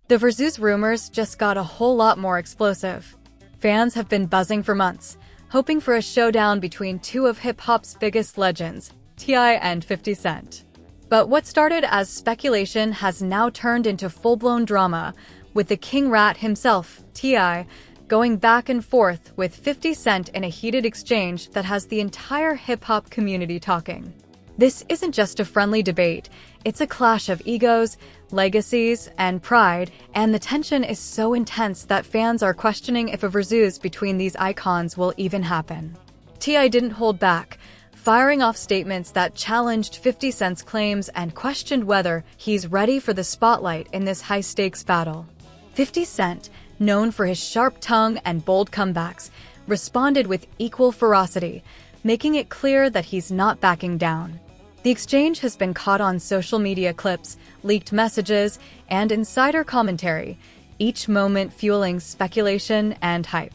The Verzuz rumors just got a whole lot more explosive. Fans have been buzzing for months, hoping for a showdown between two of hip-hop's biggest legends, T.I. and 50 Cent. But what started as speculation has now turned into full-blown drama, with the King Rat himself, T.I., going back and forth with 50 Cent in a heated exchange that has the entire hip-hop community talking. This isn't just a friendly debate, it's a clash of egos, legacies, and pride, and the tension is so intense that fans are questioning if a Verzuz between these icons will even happen. T.I. didn't hold back, firing off statements that challenged 50 Cent's claims and questioned whether he's ready for the spotlight in this high-stakes battle. 50 Cent, known for his sharp tongue and bold comebacks, responded with equal ferocity, making it clear that he's not backing down. The exchange has been caught on social media clips, leaked messages, and insider commentary, each moment fueling speculation and hype.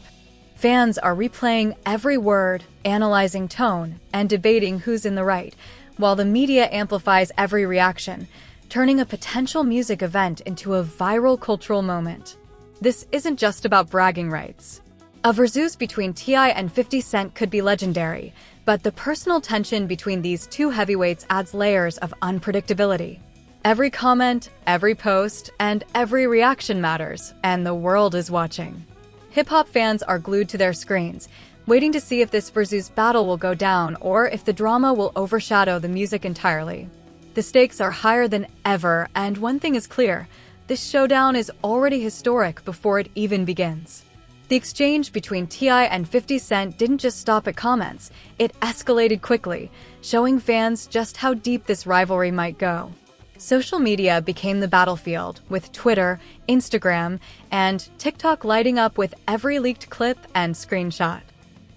Fans are replaying every word, analyzing tone, and debating who's in the right, while the media amplifies every reaction, turning a potential music event into a viral cultural moment. This isn't just about bragging rights. A Verzuz between T.I. and 50 Cent could be legendary, but the personal tension between these two heavyweights adds layers of unpredictability. Every comment, every post, and every reaction matters, and the world is watching. Hip-hop fans are glued to their screens, waiting to see if this Verzuz battle will go down or if the drama will overshadow the music entirely. The stakes are higher than ever, and one thing is clear: this showdown is already historic before it even begins. The exchange between T.I. and 50 Cent didn't just stop at comments, it escalated quickly, showing fans just how deep this rivalry might go. Social media became the battlefield, with Twitter, Instagram, and TikTok lighting up with every leaked clip and screenshot.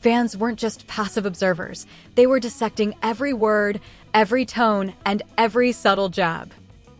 Fans weren't just passive observers, they were dissecting every word, every tone, and every subtle jab.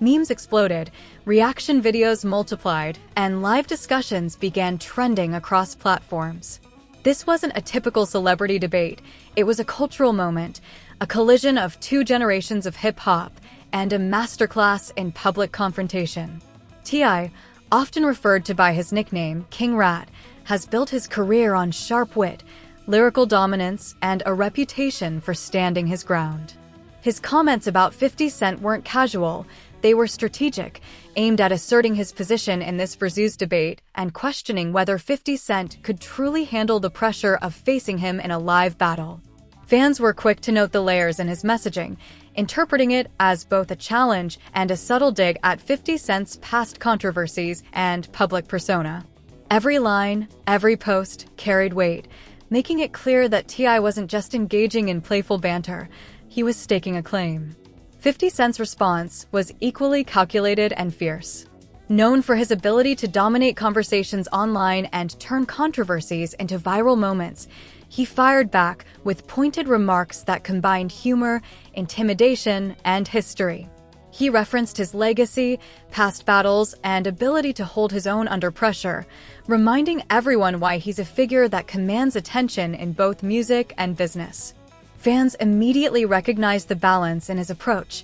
Memes exploded, reaction videos multiplied, and live discussions began trending across platforms. This wasn't a typical celebrity debate, it was a cultural moment, a collision of two generations of hip-hop, and a masterclass in public confrontation. T.I., often referred to by his nickname, King Rat, has built his career on sharp wit, lyrical dominance, and a reputation for standing his ground. His comments about 50 Cent weren't casual, they were strategic, aimed at asserting his position in this Verzuz debate and questioning whether 50 Cent could truly handle the pressure of facing him in a live battle. Fans were quick to note the layers in his messaging, interpreting it as both a challenge and a subtle dig at 50 Cent's past controversies and public persona. Every line, every post carried weight, making it clear that T.I. wasn't just engaging in playful banter, he was staking a claim. 50 Cent's response was equally calculated and fierce. Known for his ability to dominate conversations online and turn controversies into viral moments, he fired back with pointed remarks that combined humor, intimidation, and history. He referenced his legacy, past battles, and ability to hold his own under pressure, reminding everyone why he's a figure that commands attention in both music and business. Fans immediately recognized the balance in his approach.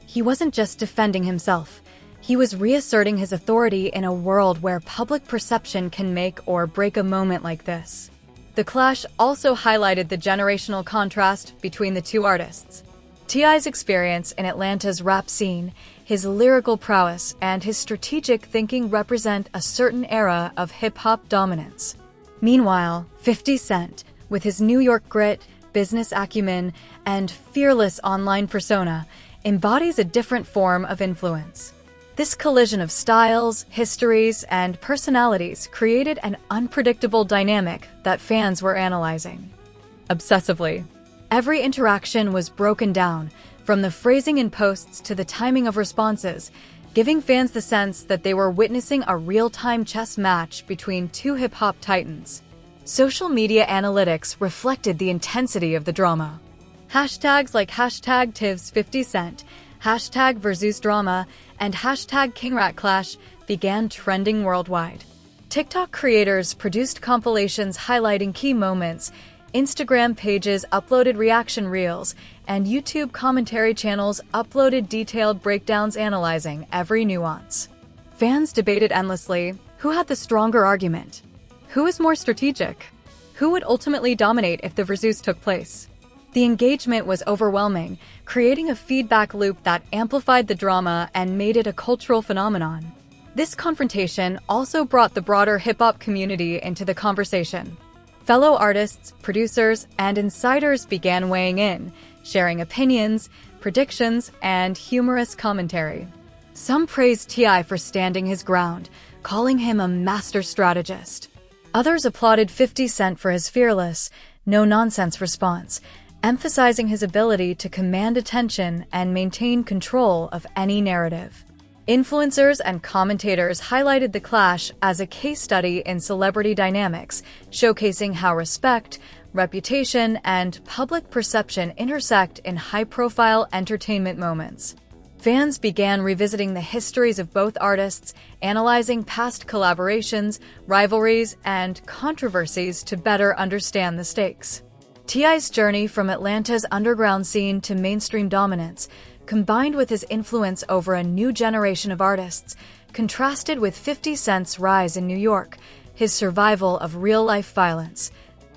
He wasn't just defending himself. He was reasserting his authority in a world where public perception can make or break a moment like this. The clash also highlighted the generational contrast between the two artists. T.I.'s experience in Atlanta's rap scene, his lyrical prowess, and his strategic thinking represent a certain era of hip-hop dominance. Meanwhile, 50 Cent, with his New York grit, business acumen, and fearless online persona, embodies a different form of influence. This collision of styles, histories, and personalities created an unpredictable dynamic that fans were analyzing obsessively. Every interaction was broken down, from the phrasing in posts to the timing of responses, giving fans the sense that they were witnessing a real-time chess match between two hip-hop titans. Social media analytics reflected the intensity of the drama. Hashtags like hashtag Tivs 50 Cent, hashtag Verzuz Drama, and hashtag KingRatClash began trending worldwide. TikTok creators produced compilations highlighting key moments, Instagram pages uploaded reaction reels, and YouTube commentary channels uploaded detailed breakdowns analyzing every nuance. Fans debated endlessly who had the stronger argument, who was more strategic, who would ultimately dominate if the Verzuz took place. The engagement was overwhelming, creating a feedback loop that amplified the drama and made it a cultural phenomenon. This confrontation also brought the broader hip-hop community into the conversation. Fellow artists, producers, and insiders began weighing in, sharing opinions, predictions, and humorous commentary. Some praised T.I. for standing his ground, calling him a master strategist. Others applauded 50 Cent for his fearless, no-nonsense response, emphasizing his ability to command attention and maintain control of any narrative. Influencers and commentators highlighted the clash as a case study in celebrity dynamics, showcasing how respect, reputation, and public perception intersect in high-profile entertainment moments. Fans began revisiting the histories of both artists, analyzing past collaborations, rivalries, and controversies to better understand the stakes. T.I.'s journey from Atlanta's underground scene to mainstream dominance, combined with his influence over a new generation of artists, contrasted with 50 Cent's rise in New York, his survival of real-life violence,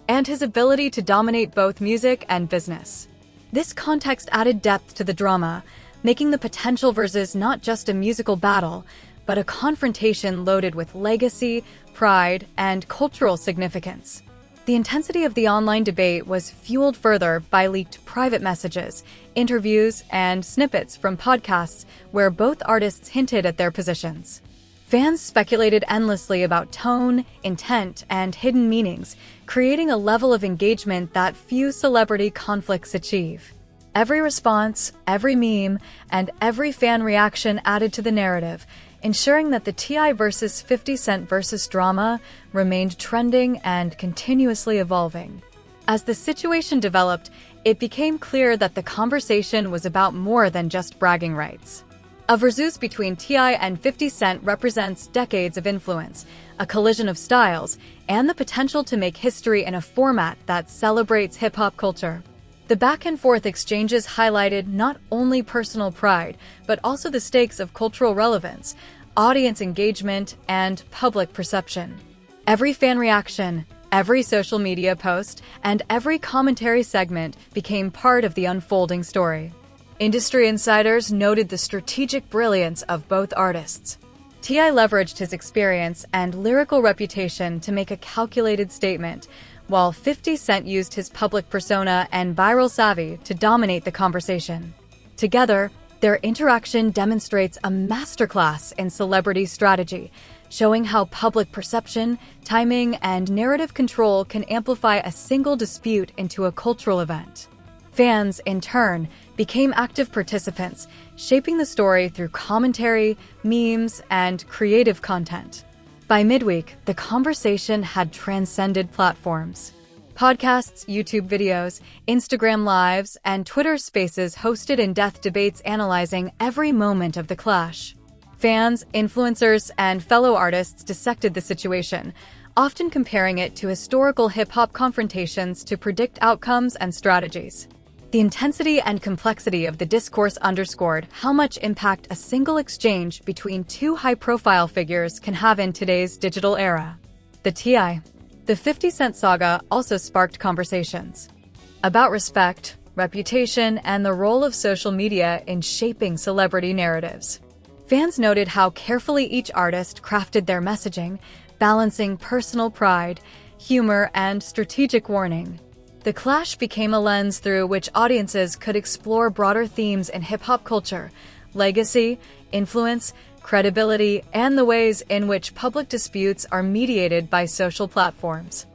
and his ability to dominate both music and business. This context added depth to the drama, making the potential Verzuz not just a musical battle, but a confrontation loaded with legacy, pride, and cultural significance. The intensity of the online debate was fueled further by leaked private messages, interviews, and snippets from podcasts where both artists hinted at their positions. Fans speculated endlessly about tone, intent, and hidden meanings, creating a level of engagement that few celebrity conflicts achieve. Every response, every meme, and every fan reaction added to the narrative, ensuring that the T.I. versus 50 Cent versus drama remained trending and continuously evolving. As the situation developed, it became clear that the conversation was about more than just bragging rights. A Verzuz between T.I. and 50 Cent represents decades of influence, a collision of styles, and the potential to make history in a format that celebrates hip-hop culture. The back-and-forth exchanges highlighted not only personal pride, but also the stakes of cultural relevance, audience engagement, and public perception. Every fan reaction, every social media post, and every commentary segment became part of the unfolding story. Industry insiders noted the strategic brilliance of both artists. T.I. leveraged his experience and lyrical reputation to make a calculated statement, while 50 Cent used his public persona and viral savvy to dominate the conversation. Together, their interaction demonstrates a masterclass in celebrity strategy, showing how public perception, timing, and narrative control can amplify a single dispute into a cultural event. Fans, in turn, became active participants, shaping the story through commentary, memes, and creative content. By midweek, the conversation had transcended platforms. Podcasts, YouTube videos, Instagram Lives, and Twitter Spaces hosted in-depth debates analyzing every moment of the clash. Fans, influencers, and fellow artists dissected the situation, often comparing it to historical hip-hop confrontations to predict outcomes and strategies. The intensity and complexity of the discourse underscored how much impact a single exchange between two high-profile figures can have in today's digital era. The T.I. The 50 Cent saga also sparked conversations about respect, reputation, and the role of social media in shaping celebrity narratives. Fans noted how carefully each artist crafted their messaging, balancing personal pride, humor, and strategic warning. The clash became a lens through which audiences could explore broader themes in hip-hop culture, legacy, influence, credibility, and the ways in which public disputes are mediated by social platforms.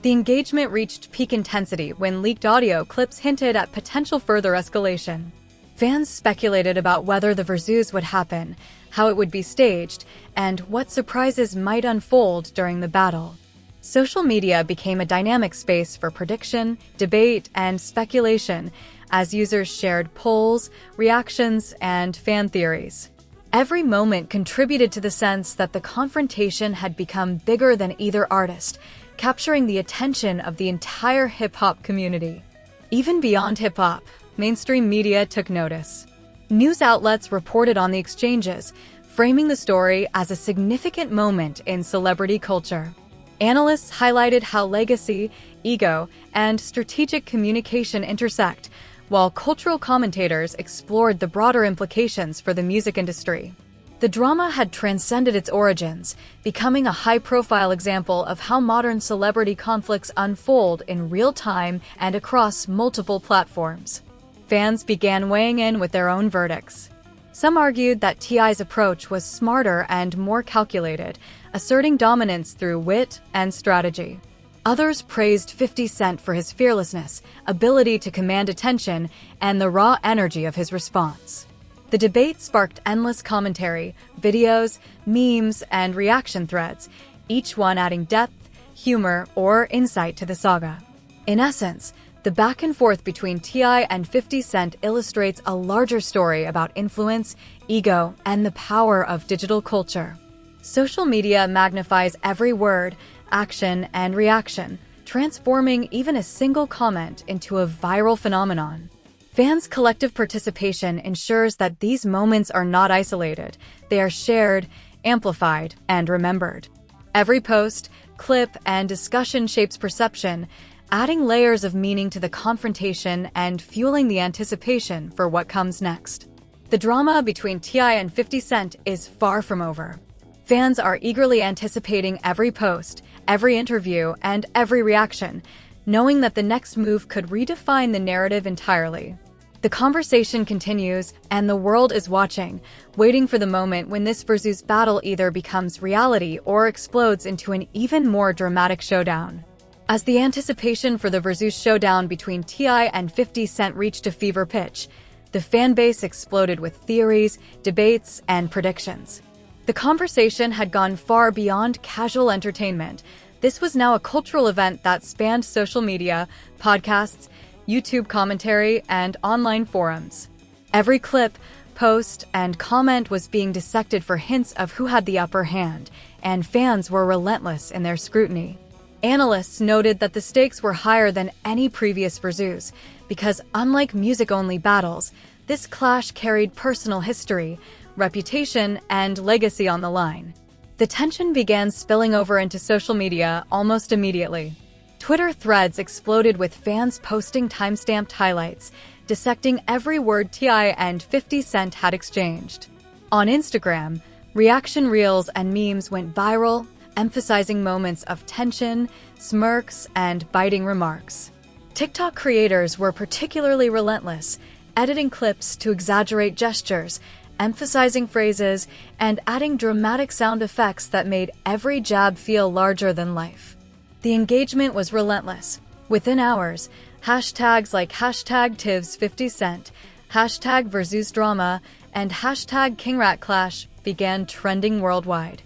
The engagement reached peak intensity when leaked audio clips hinted at potential further escalation. Fans speculated about whether the Verzuz would happen, how it would be staged, and what surprises might unfold during the battle. Social media became a dynamic space for prediction, debate, and speculation as users shared polls, reactions, and fan theories. Every moment contributed to the sense that the confrontation had become bigger than either artist, capturing the attention of the entire hip-hop community. Even beyond hip-hop, mainstream media took notice. News outlets reported on the exchanges, framing the story as a significant moment in celebrity culture. Analysts highlighted how legacy, ego, and strategic communication intersect, while cultural commentators explored the broader implications for the music industry. The drama had transcended its origins, becoming a high-profile example of how modern celebrity conflicts unfold in real time and across multiple platforms. Fans began weighing in with their own verdicts. Some argued that T.I.'s approach was smarter and more calculated, asserting dominance through wit and strategy. Others praised 50 Cent for his fearlessness, ability to command attention, and the raw energy of his response. The debate sparked endless commentary, videos, memes, and reaction threads, each one adding depth, humor, or insight to the saga. In essence, the back and forth between T.I. and 50 Cent illustrates a larger story about influence, ego, and the power of digital culture. Social media magnifies every word, action, and reaction, transforming even a single comment into a viral phenomenon. Fans' collective participation ensures that these moments are not isolated. They are shared, amplified, and remembered. Every post, clip, and discussion shapes perception, adding layers of meaning to the confrontation and fueling the anticipation for what comes next. The drama between T.I. and 50 Cent is far from over. Fans are eagerly anticipating every post, every interview, and every reaction, knowing that the next move could redefine the narrative entirely. The conversation continues, and the world is watching, waiting for the moment when this Verzuz battle either becomes reality or explodes into an even more dramatic showdown. As the anticipation for the Verzuz showdown between T.I. and 50 Cent reached a fever pitch, the fanbase exploded with theories, debates, and predictions. The conversation had gone far beyond casual entertainment. This was now a cultural event that spanned social media, podcasts, YouTube commentary, and online forums. Every clip, post, and comment was being dissected for hints of who had the upper hand, and fans were relentless in their scrutiny. Analysts noted that the stakes were higher than any previous Verzuz, because unlike music-only battles, this clash carried personal history, reputation, and legacy on the line. The tension began spilling over into social media almost immediately. Twitter threads exploded with fans posting timestamped highlights, dissecting every word T.I. and 50 Cent had exchanged. On Instagram, reaction reels and memes went viral, emphasizing moments of tension, smirks, and biting remarks. TikTok creators were particularly relentless, editing clips to exaggerate gestures, emphasizing phrases, and adding dramatic sound effects that made every jab feel larger than life. The engagement was relentless. Within hours, hashtags like #TivsFiftyCent, #VerzuzDrama, and #KingRatClash began trending worldwide,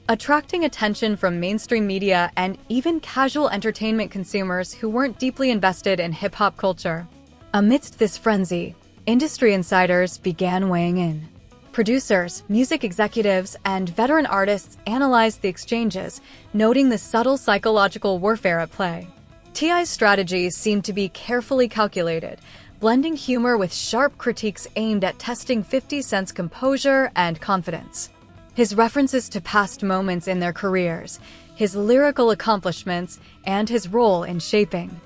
attracting attention from mainstream media and even casual entertainment consumers who weren't deeply invested in hip-hop culture. Amidst this frenzy, industry insiders began weighing in. Producers, music executives, and veteran artists analyzed the exchanges, noting the subtle psychological warfare at play. T.I.'s strategies seemed to be carefully calculated, blending humor with sharp critiques aimed at testing 50 Cent's composure and confidence. His references to past moments in their careers, his lyrical accomplishments, and his role in shaping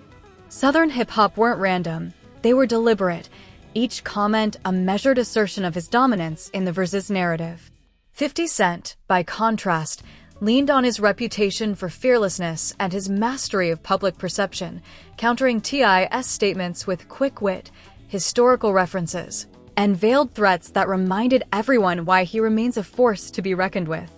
Southern hip-hop weren't random, they were deliberate, each comment a measured assertion of his dominance in the Verzuz narrative. 50 Cent, by contrast, leaned on his reputation for fearlessness and his mastery of public perception, countering T.I.'s statements with quick wit, historical references, and veiled threats that reminded everyone why he remains a force to be reckoned with.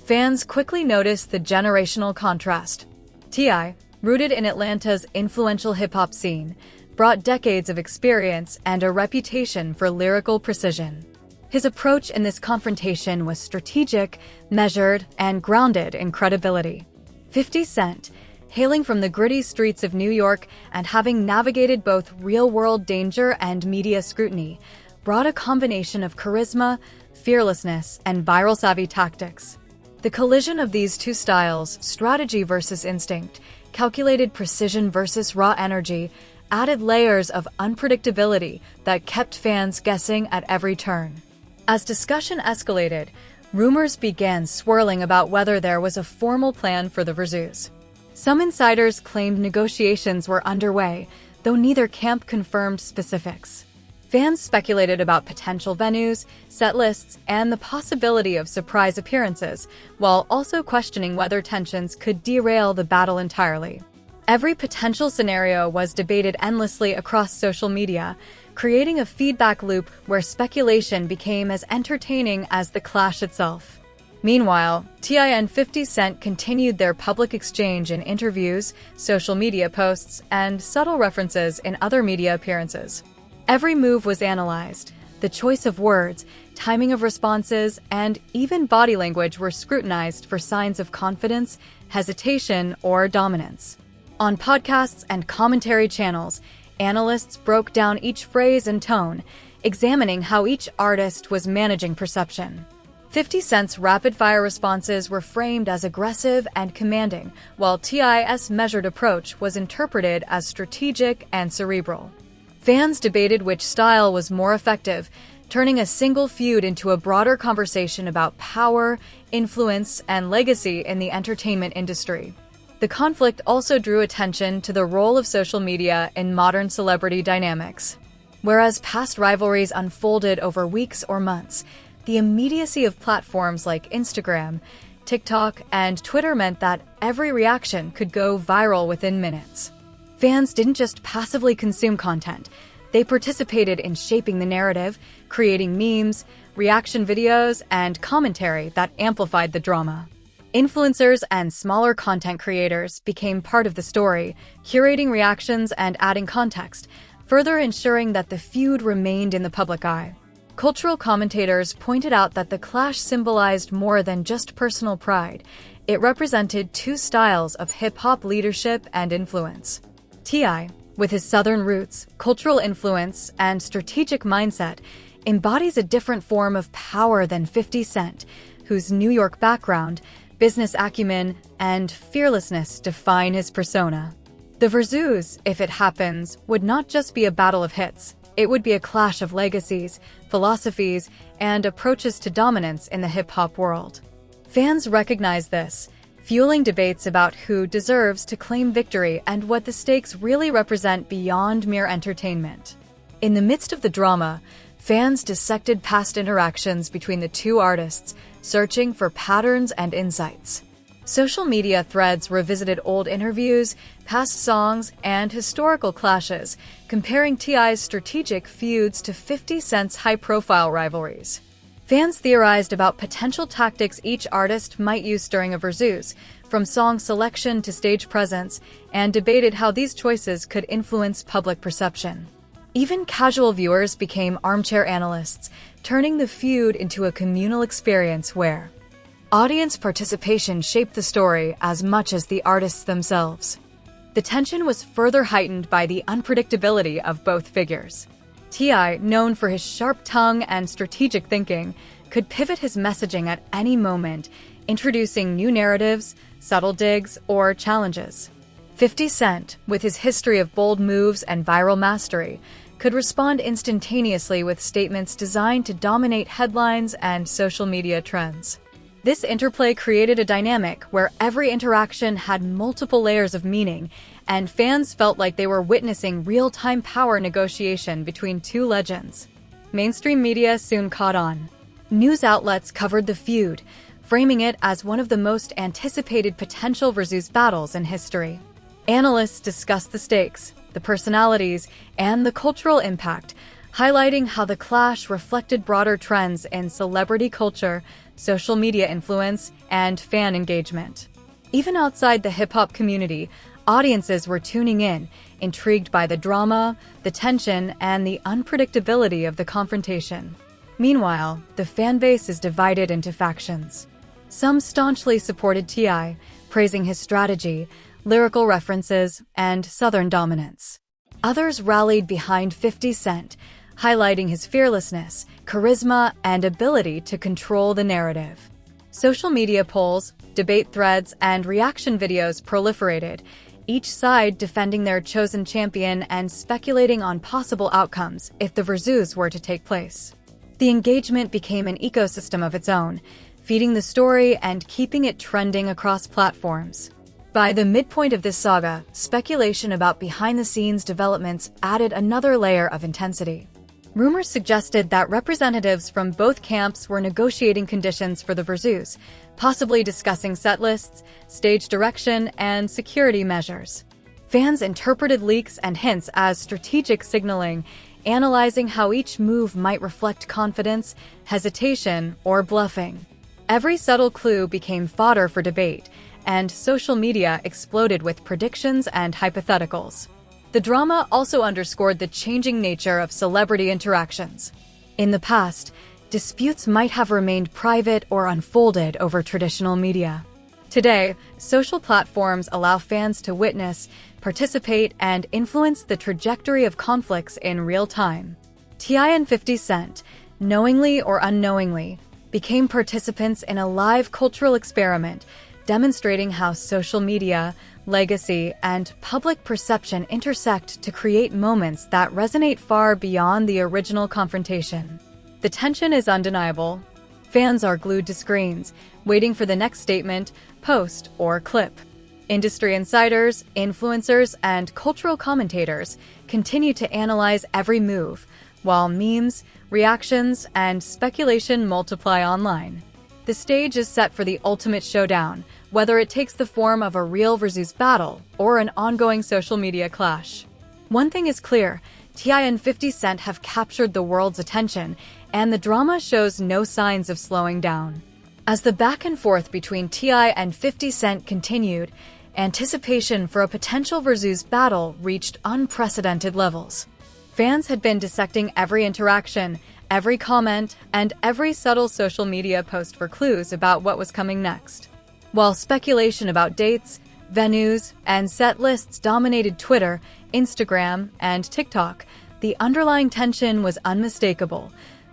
Fans quickly noticed the generational contrast. T.I., rooted in Atlanta's influential hip-hop scene, brought decades of experience and a reputation for lyrical precision. His approach in this confrontation was strategic, measured, and grounded in credibility. 50 Cent, hailing from the gritty streets of New York and having navigated both real-world danger and media scrutiny, brought a combination of charisma, fearlessness, and viral-savvy tactics. The collision of these two styles, strategy versus instinct, calculated precision versus raw energy, added layers of unpredictability that kept fans guessing at every turn. As discussion escalated, Rumors began swirling about whether there was a formal plan for the Verzuz. Some insiders claimed negotiations were underway, though neither camp confirmed specifics. Fans speculated about potential venues, set lists, and the possibility of surprise appearances, while also questioning whether tensions could derail the battle entirely. Every potential scenario was debated endlessly across social media, creating a feedback loop where speculation became as entertaining as the clash itself. Meanwhile, T.I. and 50 Cent continued their public exchange in interviews, social media posts, and subtle references in other media appearances. Every move was analyzed. The choice of words, timing of responses, and even body language were scrutinized for signs of confidence, hesitation, or dominance. On podcasts and commentary channels, analysts broke down each phrase and tone, examining how each artist was managing perception. 50 Cent's rapid-fire responses were framed as aggressive and commanding, while T.I.'s measured approach was interpreted as strategic and cerebral. Fans debated which style was more effective, turning a single feud into a broader conversation about power, influence, and legacy in the entertainment industry. The conflict also drew attention to the role of social media in modern celebrity dynamics. Whereas past rivalries unfolded over weeks or months, the immediacy of platforms like Instagram, TikTok, and Twitter meant that every reaction could go viral within minutes. Fans didn't just passively consume content, they participated in shaping the narrative, creating memes, reaction videos, and commentary that amplified the drama. Influencers and smaller content creators became part of the story, curating reactions and adding context, further ensuring that the feud remained in the public eye. Cultural commentators pointed out that the clash symbolized more than just personal pride. It represented two styles of hip-hop leadership and influence. T.I., with his Southern roots, cultural influence, and strategic mindset, embodies a different form of power than 50 Cent, whose New York background, business acumen, and fearlessness define his persona. The Verzuz, if it happens, would not just be a battle of hits. It would be a clash of legacies, philosophies, and approaches to dominance in the hip-hop world. Fans recognize this, fueling debates about who deserves to claim victory and what the stakes really represent beyond mere entertainment. In the midst of the drama, fans dissected past interactions between the two artists, searching for patterns and insights. Social media threads revisited old interviews, past songs, and historical clashes, comparing T.I.'s strategic feuds to 50 Cent's high-profile rivalries. Fans theorized about potential tactics each artist might use during a Verzuz, from song selection to stage presence, and debated how these choices could influence public perception. Even casual viewers became armchair analysts, turning the feud into a communal experience where audience participation shaped the story as much as the artists themselves. The tension was further heightened by the unpredictability of both figures. T.I., known for his sharp tongue and strategic thinking, could pivot his messaging at any moment, introducing new narratives, subtle digs, or challenges. 50 Cent, with his history of bold moves and viral mastery, could respond instantaneously with statements designed to dominate headlines and social media trends. This interplay created a dynamic where every interaction had multiple layers of meaning, and fans felt like they were witnessing real-time power negotiation between two legends. Mainstream media soon caught on. News outlets covered the feud, framing it as one of the most anticipated potential Verzuz battles in history. Analysts discussed the stakes, the personalities, and the cultural impact, highlighting how the clash reflected broader trends in celebrity culture, social media influence, and fan engagement. Even outside the hip-hop community, audiences were tuning in, intrigued by the drama, the tension, and the unpredictability of the confrontation. Meanwhile, the fanbase is divided into factions. Some staunchly supported T.I., praising his strategy, lyrical references, and Southern dominance. Others rallied behind 50 Cent, highlighting his fearlessness, charisma, and ability to control the narrative. Social media polls, debate threads, and reaction videos proliferated, each side defending their chosen champion and speculating on possible outcomes if the Verzuz were to take place. The engagement became an ecosystem of its own. feeding the story and keeping it trending across platforms. By the midpoint of this saga, speculation about behind-the-scenes developments added another layer of intensity. Rumors suggested that representatives from both camps were negotiating conditions for the Verzuz, possibly discussing set lists, stage direction, and security measures. Fans interpreted leaks and hints as strategic signaling, analyzing how each move might reflect confidence, hesitation, or bluffing. Every subtle clue became fodder for debate, and social media exploded with predictions and hypotheticals. The drama also underscored the changing nature of celebrity interactions. In the past, disputes might have remained private or unfolded over traditional media. Today, social platforms allow fans to witness, participate, and influence the trajectory of conflicts in real time. T.I. and 50 Cent, knowingly or unknowingly, became participants in a live cultural experiment, demonstrating how social media, legacy, and public perception intersect to create moments that resonate far beyond the original confrontation. The tension is undeniable. Fans are glued to screens, waiting for the next statement, post, or clip. Industry insiders, influencers, and cultural commentators continue to analyze every move, while memes, reactions, and speculation multiply online. The stage is set for the ultimate showdown, whether it takes the form of a real Verzuz battle or an ongoing social media clash. One thing is clear, T.I. and 50 Cent have captured the world's attention, and the drama shows no signs of slowing down. As the back and forth between T.I. and 50 Cent continued, anticipation for a potential Verzuz battle reached unprecedented levels. Fans had been dissecting every interaction, every comment, and every subtle social media post for clues about what was coming next. While speculation about dates, venues, and set lists dominated Twitter, Instagram, and TikTok, the underlying tension was unmistakable.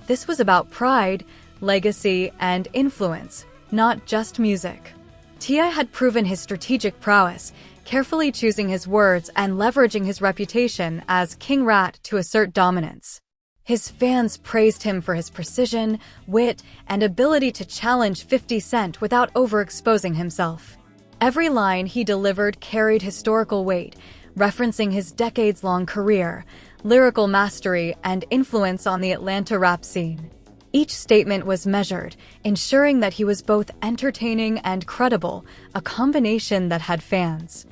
This was about pride, legacy, and influence, not just music. T.I. had proven his strategic prowess, carefully choosing his words and leveraging his reputation as King Rat to assert dominance. His fans praised him for his precision, wit, and ability to challenge 50 Cent without overexposing himself. Every line he delivered carried historical weight, referencing his decades-long career, lyrical mastery, and influence on the Atlanta rap scene. Each statement was measured, ensuring that he was both entertaining and credible, a combination that had fans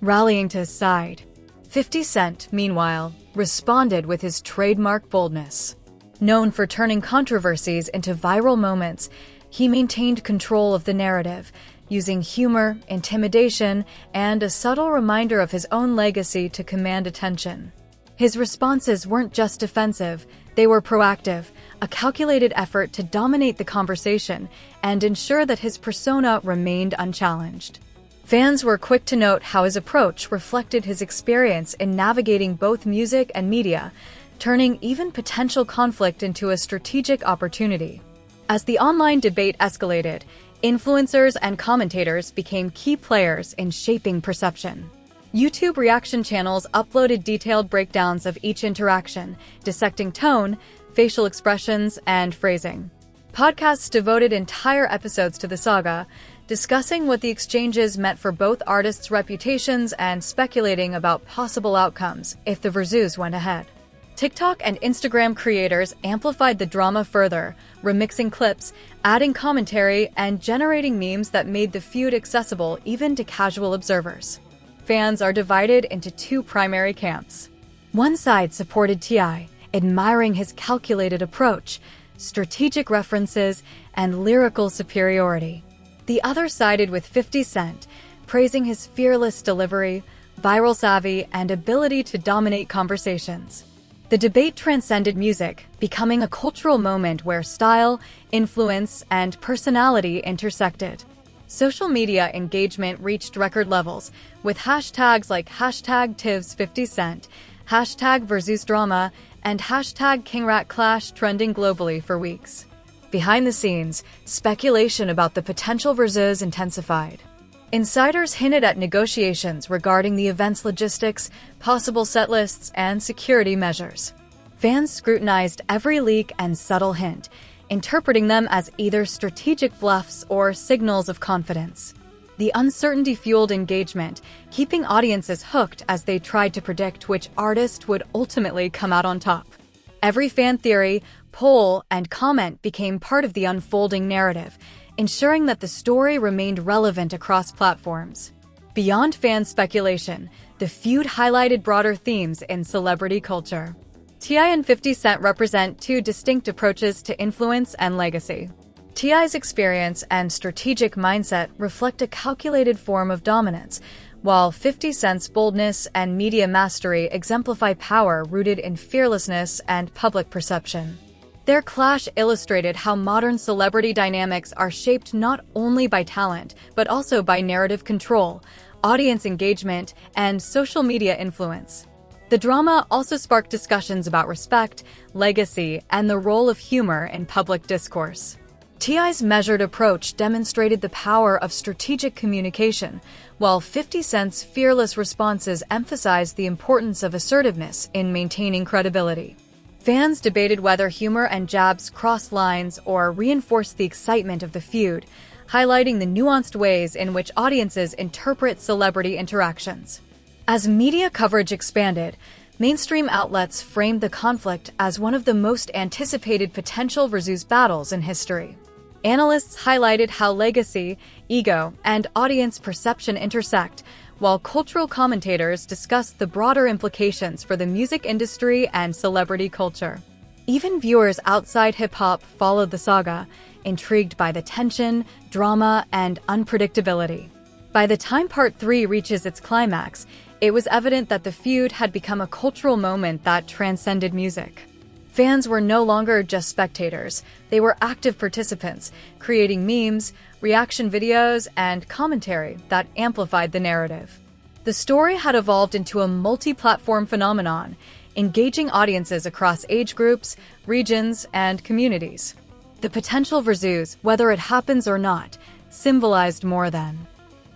rallying to his side. 50 Cent, meanwhile, responded with his trademark boldness. Known for turning controversies into viral moments, he maintained control of the narrative, using humor, intimidation, and a subtle reminder of his own legacy to command attention. His responses weren't just defensive, they were proactive, a calculated effort to dominate the conversation and ensure that his persona remained unchallenged. Fans were quick to note how his approach reflected his experience in navigating both music and media, turning even potential conflict into a strategic opportunity. As the online debate escalated, influencers and commentators became key players in shaping perception. YouTube reaction channels uploaded detailed breakdowns of each interaction, dissecting tone, facial expressions, and phrasing. Podcasts devoted entire episodes to the saga, discussing what the exchanges meant for both artists' reputations and speculating about possible outcomes if the Verzuz went ahead. TikTok and Instagram creators amplified the drama further, remixing clips, adding commentary, and generating memes that made the feud accessible even to casual observers. Fans are divided into two primary camps. One side supported T.I., admiring his calculated approach, strategic references, and lyrical superiority. The other sided with 50 Cent, praising his fearless delivery, viral savvy, and ability to dominate conversations. The debate transcended music, becoming a cultural moment where style, influence, and personality intersected. Social media engagement reached record levels, with hashtags like #TivsFiftyCent, #VerzuzDrama, and #KingRatClash trending globally for weeks. Behind the scenes, speculation about the potential Verzuz intensified. Insiders hinted at negotiations regarding the event's logistics, possible set lists, and security measures. Fans scrutinized every leak and subtle hint, interpreting them as either strategic bluffs or signals of confidence. The uncertainty fueled engagement, keeping audiences hooked as they tried to predict which artist would ultimately come out on top. Every fan theory, poll, and comment became part of the unfolding narrative, ensuring that the story remained relevant across platforms. Beyond fan speculation, the feud highlighted broader themes in celebrity culture. T.I. and 50 Cent represent two distinct approaches to influence and legacy. T.I.'s experience and strategic mindset reflect a calculated form of dominance, while 50 Cent's boldness and media mastery exemplify power rooted in fearlessness and public perception. Their clash illustrated how modern celebrity dynamics are shaped not only by talent, but also by narrative control, audience engagement, and social media influence. The drama also sparked discussions about respect, legacy, and the role of humor in public discourse. T.I.'s measured approach demonstrated the power of strategic communication, while 50 Cent's fearless responses emphasized the importance of assertiveness in maintaining credibility. Fans debated whether humor and jabs crossed lines or reinforced the excitement of the feud, highlighting the nuanced ways in which audiences interpret celebrity interactions. As media coverage expanded, mainstream outlets framed the conflict as one of the most anticipated potential Verzuz battles in history. Analysts highlighted how legacy, ego, and audience perception intersect, while cultural commentators discussed the broader implications for the music industry and celebrity culture. Even viewers outside hip-hop followed the saga, intrigued by the tension, drama, and unpredictability. By the time Part 3 reaches its climax, it was evident that the feud had become a cultural moment that transcended music. Fans were no longer just spectators, they were active participants, creating memes, reaction videos, and commentary that amplified the narrative. The story had evolved into a multi-platform phenomenon, engaging audiences across age groups, regions, and communities. The potential Verzuz, whether it happens or not, symbolized more than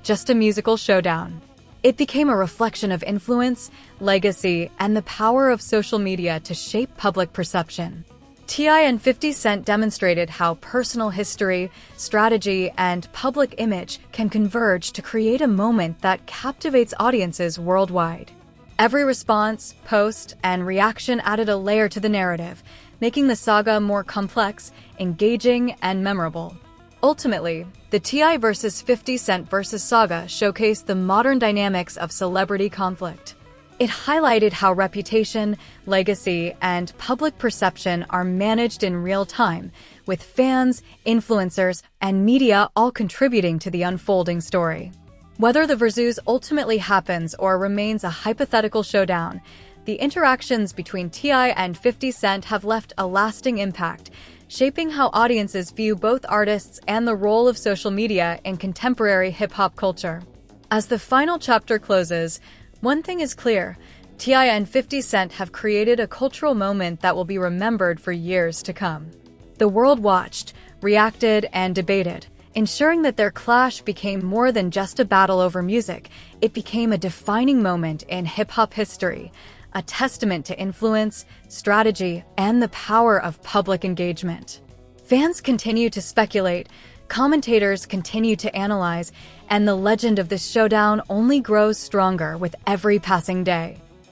just a musical showdown. It became a reflection of influence, legacy, and the power of social media to shape public perception. T.I. and 50 Cent demonstrated how personal history, strategy, and public image can converge to create a moment that captivates audiences worldwide. Every response, post, and reaction added a layer to the narrative, making the saga more complex, engaging, and memorable. Ultimately, the T.I. vs. 50 Cent vs. saga showcased the modern dynamics of celebrity conflict. It highlighted how reputation, legacy, and public perception are managed in real time, with fans, influencers, and media all contributing to the unfolding story. Whether the Verzuz ultimately happens or remains a hypothetical showdown, the interactions between T.I. and 50 Cent have left a lasting impact, shaping how audiences view both artists and the role of social media in contemporary hip-hop culture. As the final chapter closes, one thing is clear: T.I. and 50 Cent have created a cultural moment that will be remembered for years to come. The world watched, reacted, and debated, ensuring that their clash became more than just a battle over music. It became a defining moment in hip-hop history, a testament to influence, strategy, and the power of public engagement. Fans continue to speculate, commentators continue to analyze, and the legend of this showdown only grows stronger with every passing day.